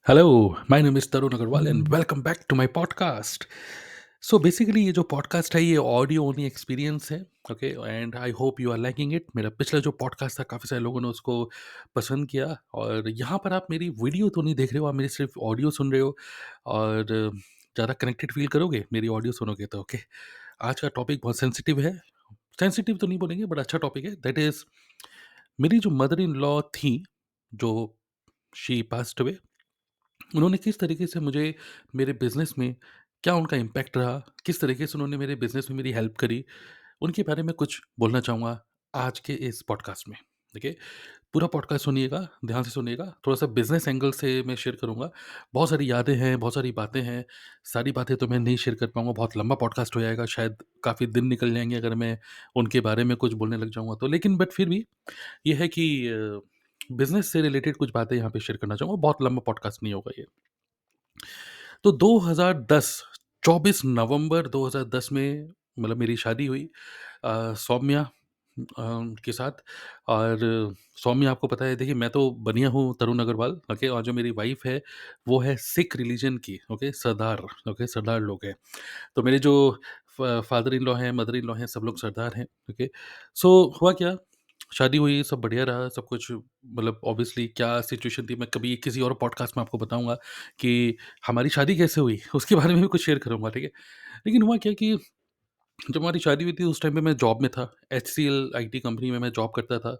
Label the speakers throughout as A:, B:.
A: Hello, my name is Tarun Agarwal and welcome back to my podcast. So basically ये जो podcast है ये audio only experience है, okay, and I hope you are liking it. मेरा पिछला जो podcast था काफ़ी सारे लोगों ने उसको पसंद किया, और यहाँ पर आप मेरी वीडियो तो नहीं देख रहे हो, आप मेरी सिर्फ ऑडियो सुन रहे हो, और ज़्यादा कनेक्टेड फील करोगे मेरी ऑडियो सुनोगे तो, ओके। आज का टॉपिक बहुत सेंसिटिव है। सेंसिटिव तो नहीं बोलेंगे बट अच्छा टॉपिक है, दैट इज़ मेरी जो मदर इन लॉ थी, जो शी पास्ट अवे, उन्होंने किस तरीके से मुझे मेरे बिज़नेस में क्या उनका इम्पैक्ट रहा, किस तरीके से उन्होंने मेरे बिज़नेस में मेरी हेल्प करी, उनके बारे में कुछ बोलना चाहूँगा आज के इस पॉडकास्ट में। देखिए, पूरा पॉडकास्ट सुनिएगा, ध्यान से सुनिएगा, थोड़ा-सा बिज़नेस एंगल से मैं शेयर करूँगा। बहुत सारी यादें हैं, बहुत सारी बातें हैं, सारी बातें तो मैं नहीं शेयर कर पाऊँगा, बहुत लंबा पॉडकास्ट हो जाएगा, शायद काफ़ी दिन निकल जाएँगे अगर मैं उनके बारे में कुछ बोलने लग जाऊँगा तो। लेकिन बट फिर भी ये है कि बिज़नेस से रिलेटेड कुछ बातें यहाँ पे शेयर करना चाहूँगा, बहुत लंबा पॉडकास्ट नहीं होगा ये। तो 2010 24 नवंबर 2010 में मतलब मेरी शादी हुई सौम्या के साथ। और सौम्या, आपको पता है, देखिए मैं तो बनिया हूँ तरुण अग्रवाल, ओके, और जो मेरी वाइफ है वो है सिख रिलीजन की, ओके, सरदार, ओके, सरदार लोग हैं। तो मेरे जो फादर इन लॉ हैं, मदर इन लॉ हैं, सब लोग सरदार हैं, ओके। सो हुआ क्या, शादी हुई, सब बढ़िया रहा, सब कुछ मतलब ऑब्वियसली क्या सिचुएशन थी, मैं कभी किसी और पॉडकास्ट में आपको बताऊँगा कि हमारी शादी कैसे हुई, उसके बारे में भी कुछ शेयर करूँगा, ठीक है। लेकिन हुआ क्या कि जब हमारी शादी हुई थी उस टाइम पे मैं जॉब में था, एचसीएल आईटी कंपनी में मैं जॉब करता था।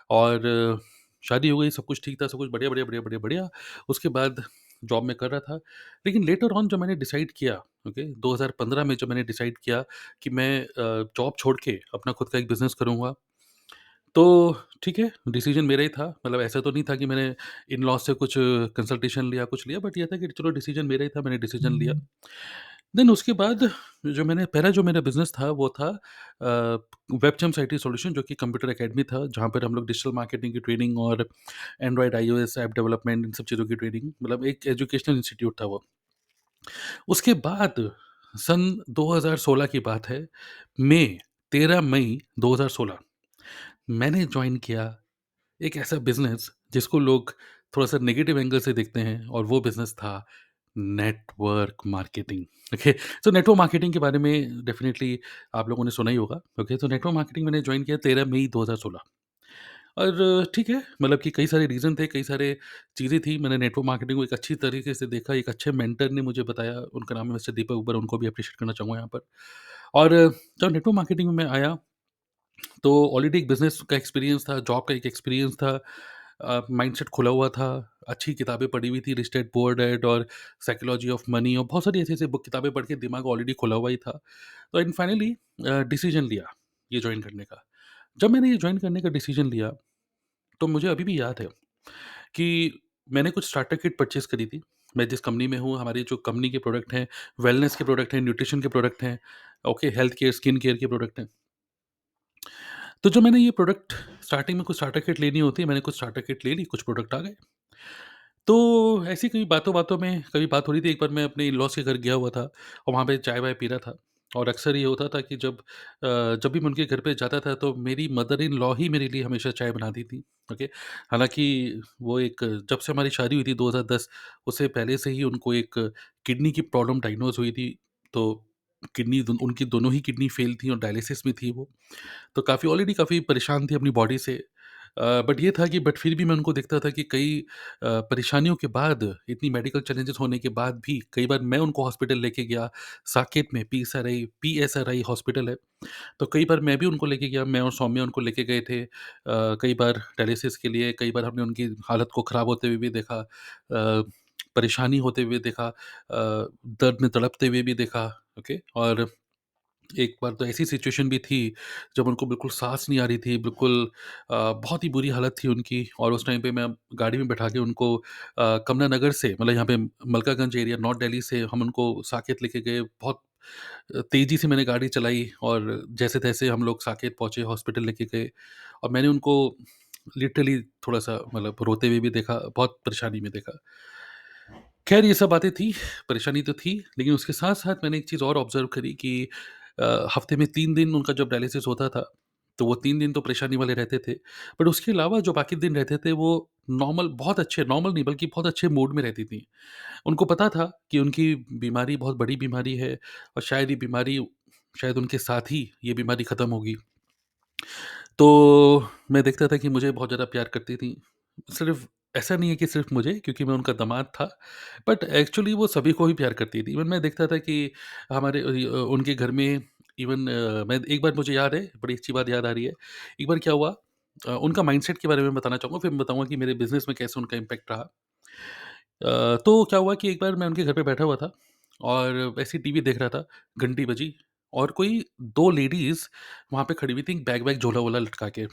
A: और शादी हो गई, सब कुछ ठीक था, सब कुछ बढ़िया, बढ़िया, बढ़िया, बढ़िया, बढ़िया। उसके बाद जॉब मैं कर रहा था, लेकिन लेटर ऑन जब मैंने डिसाइड किया, ओके, 2015 में जब मैंने डिसाइड किया कि मैं जॉब छोड़ के अपना खुद का एक बिज़नेस करूँगा, तो ठीक है, डिसीज़न मेरा ही था। मतलब ऐसा तो नहीं था कि मैंने इन-लॉज़ से कुछ कंसल्टेशन लिया, कुछ लिया, बट ये था कि चलो डिसीज़न मेरा ही था, मैंने डिसीज़न लिया। देन उसके बाद जो मेरा बिज़नेस था वो था वेबजेम्स आईटी सॉल्यूशन, जो कि कंप्यूटर अकेडमी था, जहाँ पर हम लोग डिजिटल मार्केटिंग की ट्रेनिंग और एंड्रॉयड, आईओएस ऐप डेवलपमेंट, इन सब चीज़ों की ट्रेनिंग, मतलब एक एजुकेशनल इंस्टीट्यूट था वो। उसके बाद सन 2016 की बात है, मई 13 मई 2016 मैंने जॉइन किया एक ऐसा बिज़नेस जिसको लोग थोड़ा-सा नेगेटिव एंगल से देखते हैं, और वो बिज़नेस था नेटवर्क मार्केटिंग। ओके, तो नेटवर्क मार्केटिंग के बारे में डेफ़िनिटली आप लोगों ने सुना ही होगा। ओके, तो नेटवर्क मार्केटिंग मैंने जॉइन किया 13 मई 2016। और ठीक है, मतलब कि कई सारे रीज़न थे, कई सारे चीज़ें थी। मैंने नेटवर्क मार्केटिंग को एक अच्छी तरीके से देखा, एक अच्छे मेंटर ने मुझे बताया, उनका नाम है मिस्टर दीपक उबर, उनको भी एप्रिशिएट करना चाहूँगा यहाँ पर। और जब नेटवर्क मार्केटिंग में मैं आया, तो ऑलरेडी एक बिज़नेस का एक्सपीरियंस था, जॉब का एक एक्सपीरियंस था, माइंडसेट खुला हुआ था, अच्छी किताबें पढ़ी हुई थी, रिच डैड पुअर डैड और साइकोलॉजी ऑफ मनी, और बहुत सारी ऐसी-ऐसी बुक किताबें पढ़ के दिमाग ऑलरेडी खुला हुआ ही था। तो एंड फाइनली डिसीजन लिया ये जॉइन करने का। जब मैंने ये जॉइन करने का डिसीजन लिया, तो मुझे अभी भी याद है कि मैंने कुछ स्टार्टर किट परचेज़ करी थी। मैं जिस कंपनी में हूँ, हमारी जो कंपनी के प्रोडक्ट हैं, वेलनेस के प्रोडक्ट हैं, न्यूट्रिशन के प्रोडक्ट हैं, okay, health care, skin care के प्रोडक्ट हैं। तो जब मैंने ये प्रोडक्ट स्टार्टिंग में कुछ स्टार्टर किट लेनी होती है, मैंने कुछ स्टार्टर किट ले ली, कुछ प्रोडक्ट आ गए। तो ऐसी कभी बातों-बातों में कभी बात हो रही थी, एक बार मैं अपने इन-लॉज़ के घर गया हुआ था और वहाँ पे चाय-वाय पी रहा था, और अक्सर ये होता था कि जब भी मैं उनके घर पे जाता था तो मेरी मदर इन लॉ ही मेरे लिए हमेशा चाय बनाती थी, ओके। हालाँकि वो एक, जब से हमारी शादी हुई थी 2010, उससे पहले से ही उनको एक किडनी की प्रॉब्लम डायग्नोज़ हुई थी। तो किडनी दो उनकी दोनों ही किडनी फ़ेल थी और डायलिसिस में थी वो। तो काफ़ी ऑलरेडी काफ़ी परेशान थी अपनी बॉडी से। बट ये था कि बट फिर भी मैं उनको देखता था कि कई परेशानियों के बाद, इतनी मेडिकल चैलेंजेस होने के बाद भी कई बार मैं उनको हॉस्पिटल लेके गया। साकेत में पीएसआरआई हॉस्पिटल है, तो कई बार मैं भी उनको लेके गया, मैं और सौम्या उनको लेके गए थे। कई बार डायलिसिस के लिए, कई बार हमने उनकी हालत को ख़राब होते हुए भी देखा, परेशानी होते हुए देखा, दर्द में तड़पते हुए भी देखा, ओके। और एक बार तो ऐसी सिचुएशन भी थी जब उनको बिल्कुल साँस नहीं आ रही थी, बिल्कुल बहुत ही बुरी हालत थी उनकी, और उस टाइम पे मैं गाड़ी में बैठा के उनको कमला नगर से, मतलब यहाँ पे मलकागंज एरिया, नॉर्थ दिल्ली से हम उनको साकेत लेके गए। बहुत तेज़ी से मैंने गाड़ी चलाई, और जैसे-तैसे हम लोग साकेत पहुँचे, हॉस्पिटल लेके गए, और मैंने उनको लिटरली थोड़ा-सा मतलब रोते हुए भी देखा, बहुत परेशानी में देखा। ख़ैर ये सब बातें थी, परेशानी तो थी, लेकिन उसके साथ-साथ मैंने एक चीज़ और ऑब्ज़र्व करी कि हफ़्ते में 3 दिन उनका जब डायलिसिस होता था, तो वो 3 दिन तो परेशानी वाले रहते थे। बट उसके अलावा जो बाकी दिन रहते थे वो नॉर्मल, बहुत अच्छे, नॉर्मल नहीं बल्कि बहुत अच्छे मूड में रहती थीं। उनको पता था कि उनकी बीमारी बहुत बड़ी बीमारी है और शायद ये बीमारी, शायद उनके साथ ही ये बीमारी ख़त्म होगी। तो मैं देखता था कि मुझे बहुत ज़्यादा प्यार करती थीं। सिर्फ़ ऐसा नहीं है कि सिर्फ़ मुझे, क्योंकि मैं उनका दामाद था, बट एक्चुअली वो सभी को ही प्यार करती थीं। इवन मैं देखता था कि हमारे उनके घर में इवन मैं एक बार, मुझे याद है, बड़ी अच्छी बात याद आ रही है। एक बार क्या हुआ, उनका माइंडसेट के बारे में बताना चाहूँगा, फिर मैं बताऊँगा कि मेरे बिज़नेस में कैसे उनका इम्पैक्ट रहा। तो क्या हुआ कि एक बार मैं उनके घर पे बैठा हुआ था और वैसे ही टीवी देख रहा था, घंटी बजी और कोई 2 लेडीज़ वहाँ पे खड़ी हुई थीं, बैग-वैग, झोला-वोला लटका के।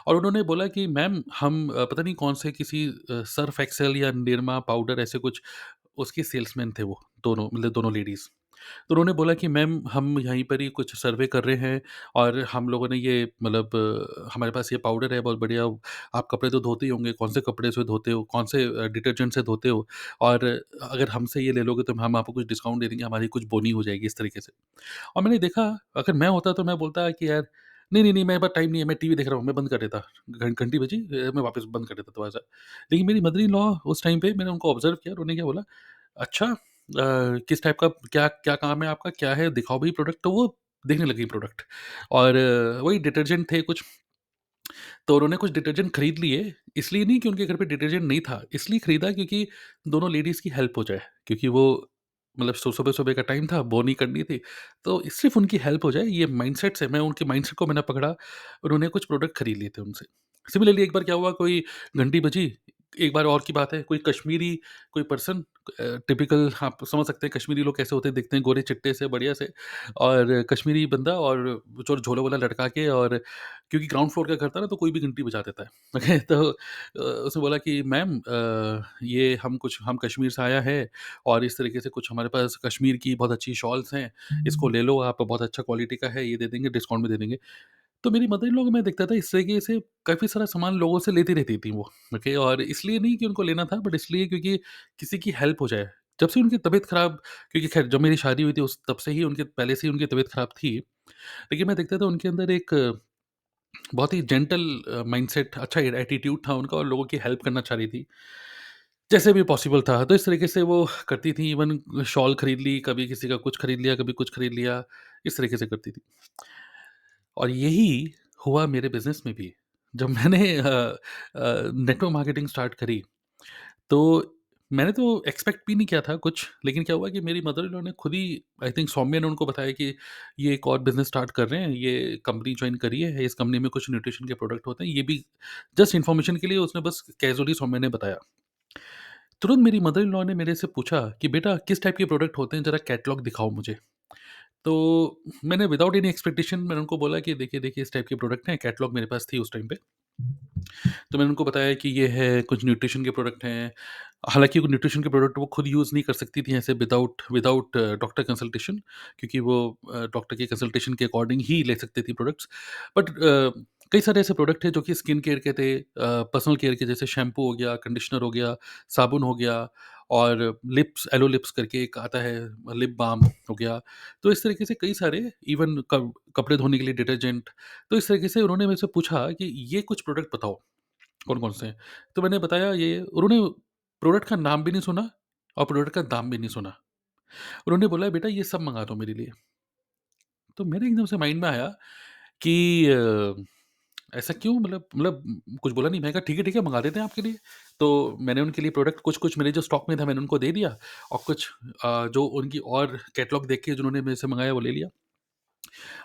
A: और उन्होंने बोला कि मैम हम पता नहीं कौन से किसी सर्फ एक्सेल या निरमा पाउडर ऐसे कुछ, उसके सेल्समैन थे वो दोनों, मतलब दोनों लेडीज़। तो उन्होंने बोला कि मैम हम यहीं पर ही कुछ सर्वे कर रहे हैं और हम लोगों ने ये, मतलब हमारे पास ये पाउडर है बहुत बढ़िया, आप कपड़े तो धोते ही होंगे, कौन से कपड़े से धोते हो, कौन से डिटर्जेंट से धोते हो, और अगर हमसे ये ले लोगे तो हम आपको कुछ डिस्काउंट दे देंगे, हमारी कुछ बोनी हो जाएगी, इस तरीके से। और मैंने देखा, अगर मैं होता तो मैं बोलता कि यार नहीं, नहीं, नहीं, मेरे पास टाइम नहीं है, मैं टीवी देख रहा हूँ, मैं बंद कर देता। घंटी बजी, मैं वापस बंद कर देता दरवाज़ा। लेकिन मेरी मदर इन लॉ उस टाइम पे, मैंने उनको ऑब्ज़र्व किया, उन्होंने क्या बोला, "अच्छा किस टाइप का, क्या क्या काम है आपका? क्या है? दिखाओ भई प्रोडक्ट।" तो वो देखने लगी प्रोडक्ट, और वही डिटर्जेंट थे कुछ, तो उन्होंने कुछ डिटर्जेंट खरीद लिए, इसलिए नहीं कि उनके घर पे डिटर्जेंट नहीं था, इसलिए खरीदा क्योंकि दोनों लेडीज़ की हेल्प हो जाए। क्योंकि वो, मतलब सुबह-सुबह का टाइम था, बोनी करनी थी, तो सिर्फ़ उनकी हेल्प हो जाए, ये माइंडसेट से, मैं उनके माइंडसेट को मैंने पकड़ा, उन्होंने कुछ प्रोडक्ट खरीद लिए थे उनसे। सिमिलरली एक बार क्या हुआ, कोई घंटी बजी, एक बार और की बात है, कोई कश्मीरी, कोई पर्सन, टिपिकल, आप समझ सकते हैं कश्मीरी लोग कैसे होते हैं, दिखते हैं गोरे-चिट्टे से, बढ़िया से, और कश्मीरी बंदा, और जो झोला-वोला लटका के, और क्योंकि ग्राउंड फ्लोर का घर था ना, तो कोई भी घंटी बजा देता है। ओके, तो उसने बोला कि मैम ये हम कश्मीर से आया है और इस तरीके से कुछ हमारे पास कश्मीर की बहुत अच्छी शॉल्स हैं, इसको ले लो आप, बहुत अच्छा क्वालिटी का है, ये दे देंगे, डिस्काउंट में दे देंगे। तो मेरी मदर इन लॉ को मैं देखता था, इस तरीके से काफ़ी सारा सामान लोगों से लेती रहती थी वो, ओके, और इसलिए नहीं कि उनको लेना था, बट इसलिए क्योंकि किसी की हेल्प हो जाए। जब से उनकी तबीयत खराब, क्योंकि ख़ैर जब मेरी शादी हुई थी उस तब से ही उनके, पहले से ही उनकी तबीयत खराब थी। लेकिन मैं देखता था उनके अंदर एक बहुत ही जेंटल माइंडसेट, अच्छा एटीट्यूड था उनका, और लोगों की हेल्प करना चाह रही थी, जैसे भी पॉसिबल था। तो इस तरीके से वो करती थी, इवन शॉल खरीद ली, कभी किसी का कुछ खरीद लिया, कभी कुछ खरीद लिया, इस तरीके से करती थी। और यही हुआ मेरे बिज़नेस में भी। जब मैंने नेटवर्क मार्केटिंग स्टार्ट करी, तो मैंने तो एक्सपेक्ट भी नहीं किया था कुछ, लेकिन क्या हुआ कि मेरी मदर इन लॉ ने खुद ही, आई थिंक सौम्या ने उनको बताया कि ये एक और बिज़नेस स्टार्ट कर रहे हैं, ये कंपनी जॉइन करी है, इस कंपनी में कुछ न्यूट्रिशन के प्रोडक्ट होते हैं, ये भी जस्ट इन्फॉर्मेशन के लिए उसने बस कैज़ुअली सौम्या ने बताया। तुरंत मेरी मदर इन लॉ ने मेरे से पूछा कि बेटा किस टाइप के प्रोडक्ट होते हैं, ज़रा कैटलॉग दिखाओ मुझे। तो मैंने विदाउट एनी एक्सपेक्टेशन मैंने उनको बोला कि देखिए, देखिए इस टाइप के प्रोडक्ट हैं, कैटलॉग मेरे पास थी उस टाइम पे। तो मैंने उनको बताया कि ये है, कुछ न्यूट्रिशन के प्रोडक्ट हैं। हालाँकि वो न्यूट्रिशन के प्रोडक्ट वो खुद यूज़ नहीं कर सकती थी ऐसे विदाउट विदाउट डॉक्टर कंसल्टेशन, क्योंकि वो डॉक्टर के कंसल्टेशन के अकॉर्डिंग ही ले सकती थी प्रोडक्ट्स। बट कई सारे ऐसे प्रोडक्ट हैं जो कि स्किन केयर के थे, पर्सनल केयर के, जैसे शैम्पू हो गया, कंडीशनर हो गया, साबुन हो गया, और लिप्स, एलो लिप्स करके एक आता है, लिप बाल्म हो गया। तो इस तरीके से कई सारे, इवन कपड़े धोने के लिए डिटर्जेंट। तो इस तरीके से उन्होंने मेरे से पूछा कि ये कुछ प्रोडक्ट बताओ, कौन-कौन से हैं? तो मैंने बताया ये, उन्होंने प्रोडक्ट का नाम भी नहीं सुना और प्रोडक्ट का दाम भी नहीं सुना। उन्होंने बोला बेटा ये सब मँगा दो मेरे लिए। तो मेरे एकदम से माइंड में आया कि ऐसा क्यों, मतलब कुछ बोला नहीं, मैंने कहा ठीक है मँगा देते हैं आपके लिए। तो मैंने उनके लिए प्रोडक्ट कुछ-कुछ मेरे जो स्टॉक में था मैंने उनको दे दिया, और कुछ जो उनकी और कैटलॉग देख के जिन्होंने मेरे से मँगाया वो ले लिया।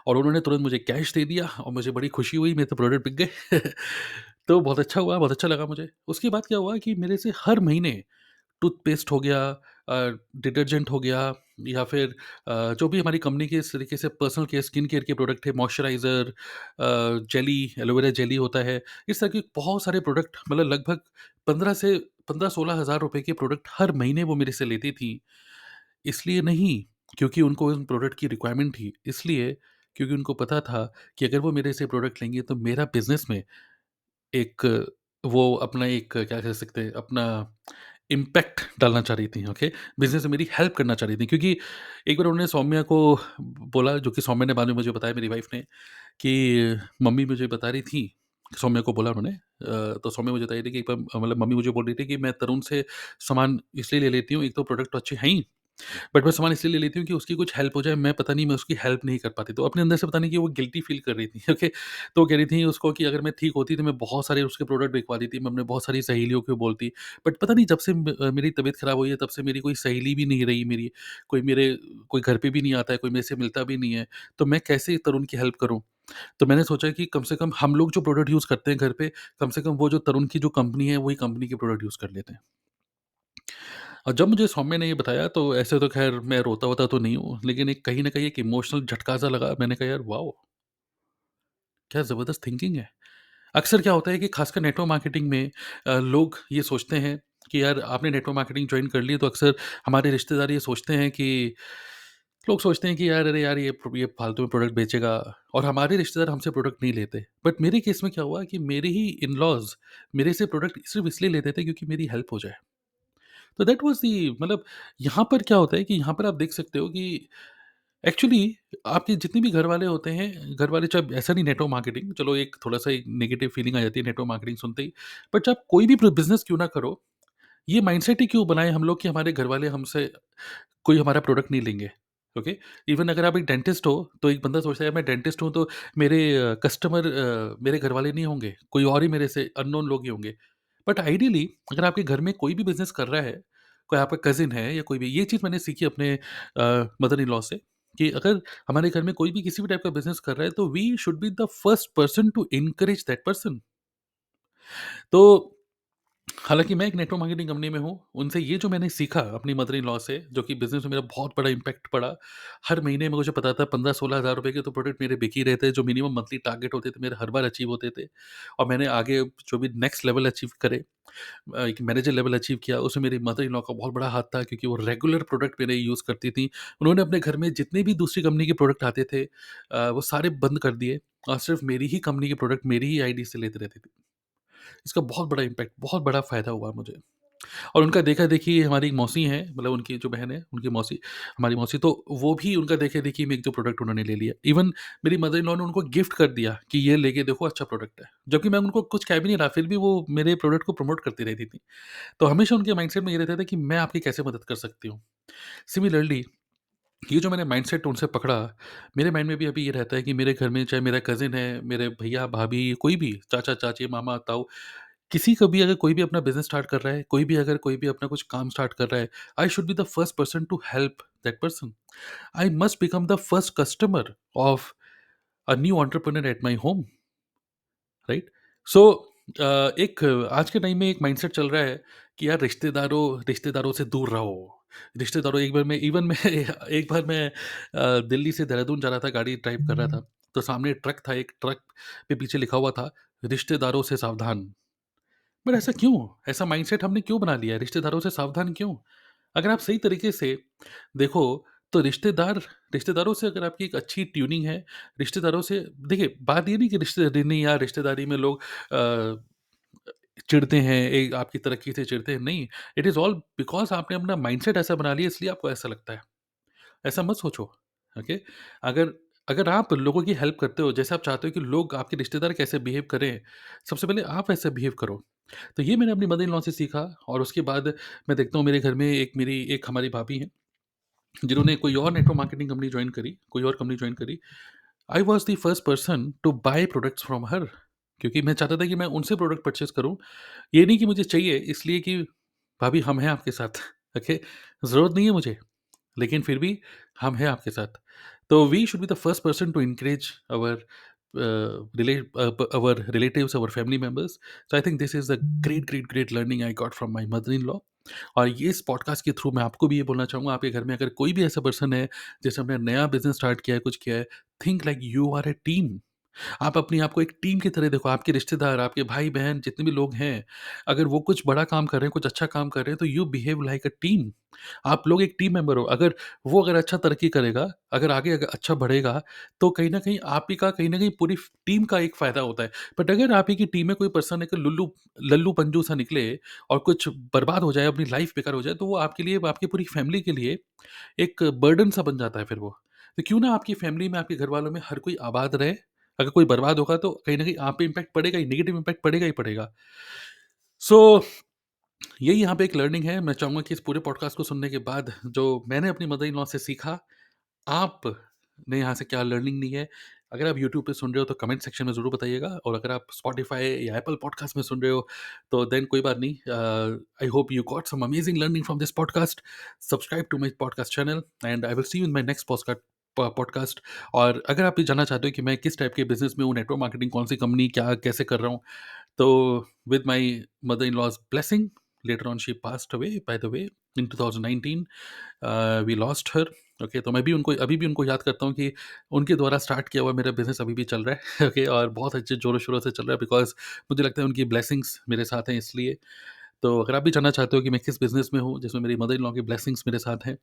A: और उन्होंने तुरंत मुझे कैश दे दिया और मुझे बड़ी खुशी हुई, मेरे तो प्रोडक्ट बिक गए। तो बहुत अच्छा हुआ, बहुत अच्छा लगा मुझे। उसके बाद क्या हुआ कि मेरे से हर महीने टूथपेस्ट हो गया, डिटर्जेंट हो गया, या फिर जो भी हमारी कंपनी के इस तरीके से पर्सनल केयर, स्किन केयर के प्रोडक्ट थे, मॉइस्चराइज़र, जेली, एलोवेरा जेली होता है, इस तरह के बहुत सारे प्रोडक्ट, मतलब लगभग 15 से 15-16 हज़ार रुपए के प्रोडक्ट हर महीने वो मेरे से लेती थीं। इसलिए नहीं क्योंकि उनको उन प्रोडक्ट की रिक्वायरमेंट थी, इसलिए क्योंकि उनको पता था कि अगर वो मेरे से प्रोडक्ट लेंगे तो मेरा बिज़नेस में एक, वो अपना एक, क्या कह सकते हैं, अपना इम्पैक्ट डालना चाह रही थी, ओके? बिज़नेस में मेरी हेल्प करना चाह रही थी, क्योंकि एक बार उन्होंने सौम्या को बोला, जो कि सौम्या ने बाद में मुझे बताया, मेरी वाइफ़ ने, कि मम्मी मुझे बता रही थी, सौम्या को बोला उन्होंने, तो सौम्या मुझे बता रही थी कि मतलब मम्मी मुझे बोल रही थी कि मैं तरुण से सामान इसलिए ले लेती हूँ, एक तो प्रोडक्ट तो अच्छे हैं ही, बट मैं सामान इसलिए ले लेती हूँ कि उसकी कुछ हेल्प हो जाए, मैं पता नहीं मैं उसकी हेल्प नहीं कर पाती। तो अपने अंदर से पता नहीं कि वो गिल्टी फ़ील कर रही थी, ओके। तो वो कह रही थी उसको कि अगर मैं ठीक होती तो मैं बहुत सारे उसके प्रोडक्ट बिकवा देती, मैं अपने बहुत सारी सहेलियों को बोलती। बट पता नहीं जब से मेरी तबीयत ख़राब हुई है तब से मेरी कोई सहेली भी नहीं रही मेरी, कोई घर पे भी नहीं आता है, कोई मेरे से मिलता भी नहीं है, तो मैं कैसे तरुण की हेल्प करूँ? तो मैंने सोचा कि कम से कम हम लोग जो प्रोडक्ट यूज़ करते हैं घर पे, कम से कम वो जो तरुण की जो कंपनी है, वही कंपनी के प्रोडक्ट यूज़ कर लेते हैं। और जब मुझे सौम्य ने ये बताया तो ऐसे तो ख़ैर मैं रोता-वोता तो नहीं हूँ, लेकिन एक कहीं न कहीं एक इमोशनल झटका-सा लगा। मैंने कहा यार वॉव! क्या ज़बरदस्त थिंकिंग है। अक्सर क्या होता है कि ख़ासकर नेटवर्क मार्केटिंग में लोग ये सोचते हैं कि यार आपने नेटवर्क मार्केटिंग जॉइन कर ली है तो अक्सर हमारे रिश्तेदार ये सोचते हैं कि लोग सोचते हैं कि यार अरे यार ये फालतू में प्रोडक्ट बेचेगा, और हमारे रिश्तेदार हमसे प्रोडक्ट नहीं लेते। बट मेरे केस में क्या हुआ कि मेरे ही इन-लॉज़ मेरे से प्रोडक्ट सिर्फ़ इसलिए लेते थे क्योंकि मेरी हेल्प हो जाए। तो दैट वाज़ दी मतलब यहाँ पर क्या होता है कि यहाँ पर आप देख सकते हो कि एक्चुअली आपके जितने भी घरवाले होते हैं, घरवाले चाहे ऐसा नहीं नेटवर्क मार्केटिंग, चलो एक थोड़ा-सा एक नेगेटिव फीलिंग आ जाती है नेटवर्क मार्केटिंग सुनते ही। बट जब कोई भी बिज़नेस क्यों ना करो, ये माइंडसेट ही क्यों बनाएँ हम लोग कि हमारे घरवाले हमसे कोई हमारा प्रोडक्ट नहीं लेंगे, ओके? इवन अगर आप एक डेंटिस्ट हो, तो एक बंदा सोचता है मैं डेंटिस्ट हूँ तो मेरे कस्टमर मेरे घरवाले नहीं होंगे, कोई और ही मेरे से अननोन लोग ही होंगे। बट आइडियली अगर आपके घर में कोई भी बिज़नेस कर रहा है, कोई आपका कज़िन है या कोई भी, ये चीज़ मैंने सीखी अपने मदर इन लॉ से कि अगर हमारे घर में कोई भी किसी भी टाइप का बिज़नेस कर रहा है, तो we should be the first person to encourage that person. तो हालाँकि मैं एक नेटवर्क मार्केटिंग कंपनी में हूँ, उनसे ये जो मैंने सीखा अपनी मदर इन लॉ से, जो कि बिज़नेस में मेरा बहुत बड़ा इम्पैक्ट पड़ा। हर महीने मुझे पता था 15-16 हज़ार रुपए के तो प्रोडक्ट मेरे बिक ही रहे थे, जो मिनिमम मंथली टारगेट होते थे, मेरे हर बार अचीव होते थे। और मैंने आगे जो भी नेक्स्ट लेवल अचीव करे, एक मैनेजर लेवल अचीव किया, उसमें मेरी मदर इन लॉ का बहुत बड़ा हाथ था क्योंकि वो रेगुलर प्रोडक्ट मेरे यूज़ करती थीं। उन्होंने अपने घर में जितने भी दूसरी कंपनी के प्रोडक्ट आते थे वो सारे बंद कर दिए और सिर्फ़ मेरी ही कंपनी के प्रोडक्ट मेरी ही आईडी से लेते रहती थी। इसका बहुत बड़ा इम्पैक्ट, बहुत बड़ा फ़ायदा हुआ मुझे। और उनका देखा-देखी हमारी एक मौसी हैं, मतलब उनकी जो बहन है, उनकी मौसी, हमारी मौसी, तो वो भी उनका देखा-देखी में एक जो प्रोडक्ट उन्होंने ले लिया। इवन मेरी मदर इन लॉ ने उनको गिफ्ट कर दिया कि ये लेके देखो अच्छा प्रोडक्ट है। जबकि मैं उनको कुछ कह भी नहीं रहा, फिर भी वो मेरे प्रोडक्ट को प्रमोट करती रहती थी। तो हमेशा उनके माइंडसेट में ये रहता था कि मैं आपकी कैसे मदद कर सकती हूँ। सिमिलरली ये जो मैंने माइंडसेट उनसे पकड़ा, मेरे माइंड में भी अभी ये रहता है कि मेरे घर में चाहे मेरा कज़िन है, मेरे भैया-भाभी, कोई भी चाचा-चाची, मामा-ताऊ, किसी का भी अगर कोई भी अपना बिज़नेस स्टार्ट कर रहा है, कोई भी अपना कुछ काम स्टार्ट कर रहा है, I should be the first person to help that person. I must become the first customer of a new entrepreneur at my home, right? So एक आज के टाइम में एक माइंडसेट चल रहा है कि यार रिश्तेदारों से दूर रहो। रिश्तेदारों एक बार मैं इवन मैं एक बार मैं दिल्ली से देहरादून जा रहा था, गाड़ी ड्राइव कर रहा था, तो सामने ट्रक था, एक ट्रक पे पीछे लिखा हुआ था, रिश्तेदारों से सावधान। बट ऐसा क्यों? ऐसा माइंडसेट हमने क्यों बना लिया है? रिश्तेदारों से सावधान क्यों? अगर आप सही तरीके से देखो, तो रिश्तेदारों से अगर आपकी एक अच्छी ट्यूनिंग है, रिश्तेदारों से देखिए, बात ये नहीं कि नहीं यार रिश्तेदारी में लोग चिढ़ते हैं, एक आपकी तरक्की से चिढ़ते हैं, नहीं। इट इज़ ऑल बिकॉज़ आपने अपना माइंडसेट ऐसा बना लिया इसलिए आपको ऐसा लगता है। ऐसा मत सोचो, ओके? अगर अगर आप लोगों की हेल्प करते हो, जैसे आप चाहते हो कि लोग आपके रिश्तेदार कैसे बिहेव करें, सबसे पहले आप वैसे बिहेव करो। तो ये मैंने अपनी मदर इन लॉ से सीखा और उसके बाद मैं देखता हूँ मेरे घर में एक हमारी भाभी हैं, जिन्होंने कोई और नेटवर्क मार्केटिंग कंपनी जॉइन करी, कोई और कंपनी जॉइन करी। I was the first person to buy products from her, क्योंकि मैं चाहता था कि मैं उनसे प्रोडक्ट परचेज़ करूँ। ये नहीं कि मुझे चाहिए इसलिए कि भाभी हम हैं आपके साथ, ओके? ज़रूरत नहीं है मुझे, लेकिन फिर भी हम हैं आपके साथ। तो we should be the first person to encourage our relatives, our family members. So I think this is the great learning I got from my mother in law. और ये इस पॉडकास्ट के थ्रू मैं आपको भी ये बोलना चाहूँगा, आपके घर में अगर कोई भी ऐसा पर्सन है, जिसने अपना नया बिज़नेस स्टार्ट किया है, कुछ किया है, think like you are a team. आप अपने आप को एक टीम की तरह देखो, आपके रिश्तेदार, आपके भाई-बहन जितने भी लोग हैं, अगर वो कुछ बड़ा काम कर रहे हैं, कुछ अच्छा काम कर रहे हैं, तो you behave like a team. आप लोग एक टीम मेंबर हो। अगर अच्छा तरक्की करेगा, अगर आगे अगर अच्छा बढ़ेगा, तो कहीं न कहीं आप ही का, कहीं न कहीं पूरी फ टीम का एक फ़ायदा होता है। बट अगर आप ही की टीम में कोई पर्सन है कि लल्लू-पंजू सा निकले और कुछ बर्बाद हो जाए, अपनी लाइफ़ बेकार हो जाए, तो वो आपके लिए, आपकी पूरी फैमिली के लिए एक बर्डन सा बन जाता है फिर वो। तो क्यों ना आपकी फैमिली में, आपके घरवालों में हर कोई आबाद रहे, अगर कोई बर्बाद होगा तो कहीं न कहीं आप पे इम्पैक्ट पड़ेगा ही, नेगेटिव इम्पैक्ट पड़ेगा ही पड़ेगा। सो यही यहाँ पे एक लर्निंग है। मैं चाहूँगा कि इस पूरे पॉडकास्ट को सुनने के बाद जो मैंने अपनी मदर इन लॉ से सीखा, आपने यहाँ से क्या लर्निंग ली है? अगर आप यूट्यूब पे सुन रहे हो तो कमेंट सेक्शन में ज़रूर बताइएगा, और अगर आप स्पॉटिफ़ाई या एप्पल पॉडकास्ट में सुन रहे हो तो देन कोई बात नहीं। I hope you got some amazing learning from this podcast. Subscribe to my podcast channel and I will see you in my next podcast. और अगर आप ये जानना चाहते हो कि मैं किस टाइप के बिज़नेस में हूँ, नेटवर्क मार्केटिंग कौन सी कंपनी क्या कैसे कर रहा हूँ, so, with my mother-in-law's blessing, later on she passed away, by the way, in 2019. We lost her. Okay, तो मैं भी उनको अभी भी उनको याद करता हूँ कि उनके द्वारा स्टार्ट किया हुआ मेरा बिज़नेस अभी भी चल रहा है। ओके, और बहुत अच्छे ज़ोरों-शोरों से चल रहा है, बिकॉज़ मुझे लगता है उनकी ब्लेसिंग्स मेरे साथ हैं इसलिए। तो अगर आप भी जानना चाहते हो कि मैं किस बिज़नेस में हूँ, जिसमें मेरी मदर इन लॉ की ब्लेसिंग्स मेरे साथ हैं,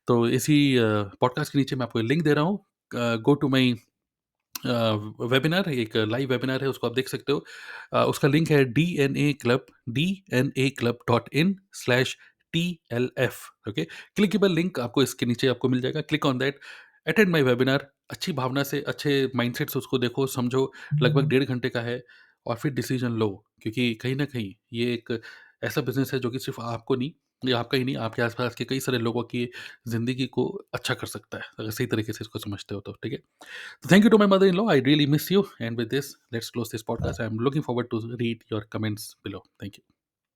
A: तो इसी पॉडकास्ट के नीचे मैं आपको लिंक दे रहा हूँ। गो टू माई वेबिनार, एक लाइव वेबिनार है, उसको आप देख सकते हो। उसका लिंक है dnaclub.in/TLF। ओके, क्लिकेबल लिंक आपको इसके नीचे आपको मिल जाएगा। Click on that, attend my webinar, अच्छी भावना से, अच्छे माइंडसेट से उसको देखो, समझो। लगभग 1.5 घंटे का है, और फिर डिसीजन लो, क्योंकि कहीं न कहीं ये एक ऐसा बिज़नेस है जो कि सिर्फ़ आपको नहीं, ये आपका ही नहीं, आपके आस-पास के कई सारे लोगों की ज़िंदगी को अच्छा कर सकता है, अगर सही तरीके से इसको समझते हो तो, ठीक है? So thank you to my mother-in-law. I really miss you. And with this, let's close this podcast. I'm looking forward to read your comments below. Thank you.